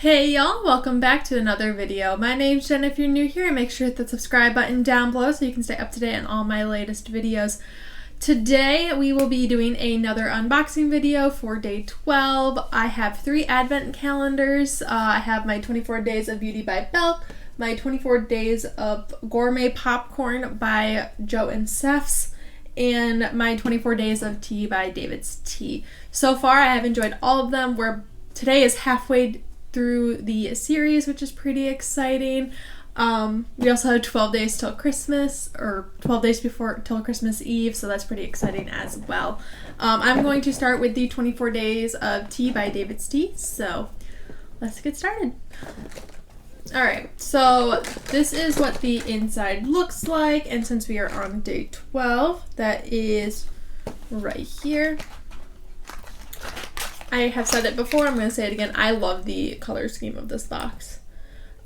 Hey y'all, welcome back to another video. My name's Jen. If you're new here, make sure to hit the subscribe button down below so you can stay up to date on all my latest videos. Today we will be doing another unboxing video for day 12. I have 3 advent calendars. I have my 24 Days of Beauty by Belle, my 24 Days of Gourmet Popcorn by Joe and Steph's, and my 24 Days of Tea by David's Tea. So far I have enjoyed all of them. Today is halfway through the series, which is pretty exciting. We also have 12 days till Christmas, or 12 days till Christmas Eve, so that's pretty exciting as well. I'm going to start with the 24 Days of Tea by David's Tea, so let's get started. Alright, so this is what the inside looks like, and since we are on day 12, that is right here. I have said it before, I'm going to say it again. I love the color scheme of this box.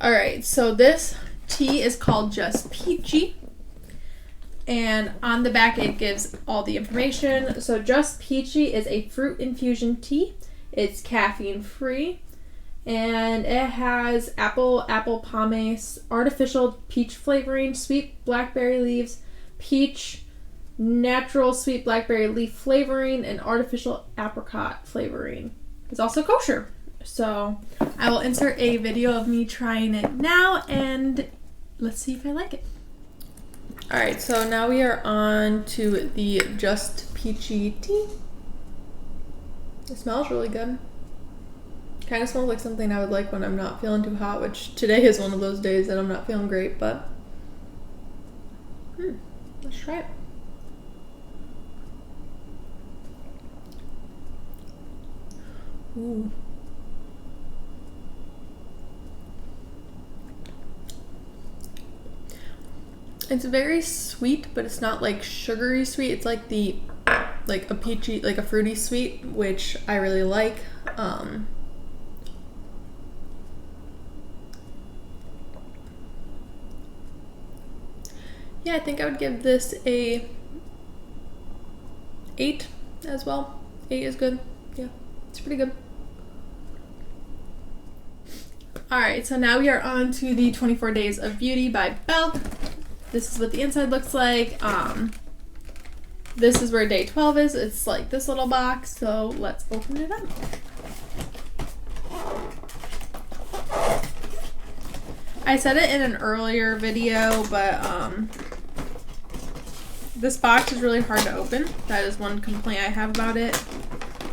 Alright, so this tea is called Just Peachy. And on the back it gives all the information. So Just Peachy is a fruit infusion tea. It's caffeine free. And it has apple pomace, artificial peach flavoring, sweet blackberry leaves, peach, natural sweet blackberry leaf flavoring, and artificial apricot flavoring. It's also kosher. So I will insert a video of me trying it now and let's see if I like it. Alright, so now we are on to the Just Peachy tea. It smells really good. Kind of smells like something I would like when I'm not feeling too hot, which today is one of those days that I'm not feeling great, but let's try it. Ooh. It's very sweet, but it's not like sugary sweet. It's like a peachy, like a fruity sweet, which I really like. Yeah, I think I would give this a 8 as well. 8 is good. Yeah, it's pretty good. Alright, so now we are on to the 24 Days of Beauty by Belle. This is what the inside looks like. This is where day 12 is. It's like this little box, so let's open it up. I said it in an earlier video, but this box is really hard to open. That is one complaint I have about it.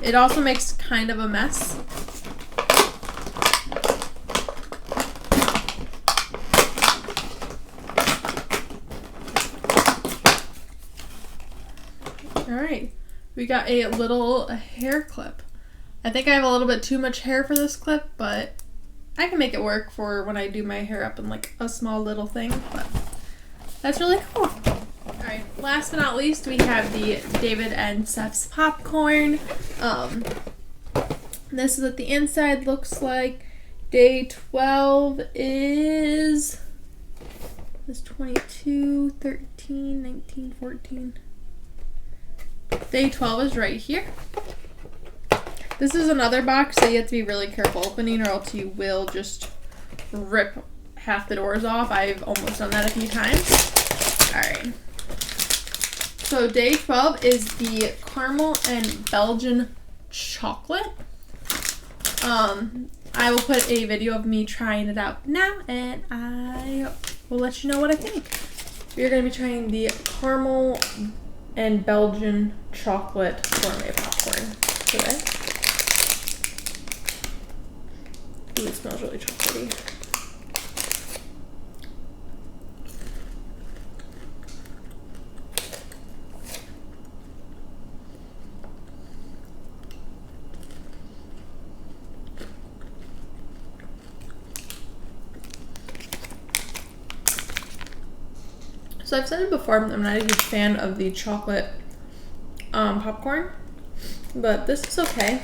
It also makes kind of a mess. Alright, we got a little hair clip. I think I have a little bit too much hair for this clip, but I can make it work for when I do my hair up in like a small little thing, but that's really cool. Alright, last but not least, we have the David and Steph's popcorn. This is what the inside looks like. Day 12 is 22, 13, 19, 14. Day 12 is right here. This is another box that you have to be really careful opening or else you will just rip half the doors off. I've almost done that a few times. Alright. So day 12 is the caramel and Belgian chocolate. I will put a video of me trying it out now and I will let you know what I think. We're going to be trying the caramel and Belgian chocolate gourmet popcorn today. Ooh, it smells really chocolatey. So I've said it before, I'm not a huge fan of the chocolate popcorn, but this is okay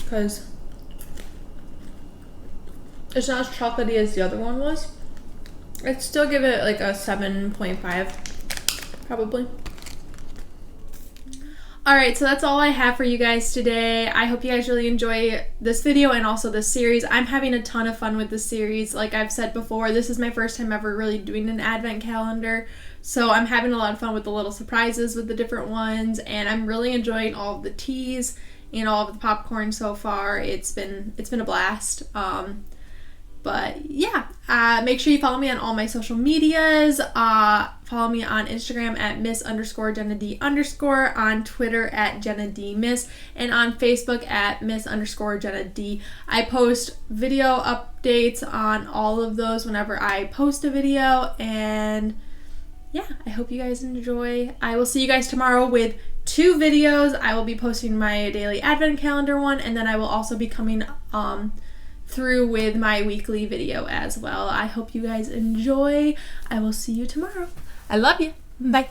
because it's not as chocolatey as the other one was. I'd still give it like a 7.5 probably. Alright, so that's all I have for you guys today. I hope you guys really enjoy this video and also this series. I'm having a ton of fun with this series. Like I've said before, this is my first time ever really doing an advent calendar. So I'm having a lot of fun with the little surprises with the different ones, and I'm really enjoying all of the teas and all of the popcorn so far. It's been a blast. But yeah, make sure you follow me on all my social medias. Follow me on Instagram at miss_JennaD_, on Twitter at JennaD_Miss, and on Facebook at miss_JennaD. I post video updates on all of those whenever I post a video, and yeah, I hope you guys enjoy. I will see you guys tomorrow with 2 videos. I will be posting my daily advent calendar one, and then I will also be coming through with my weekly video as well. I hope you guys enjoy. I will see you tomorrow. I love you. Bye.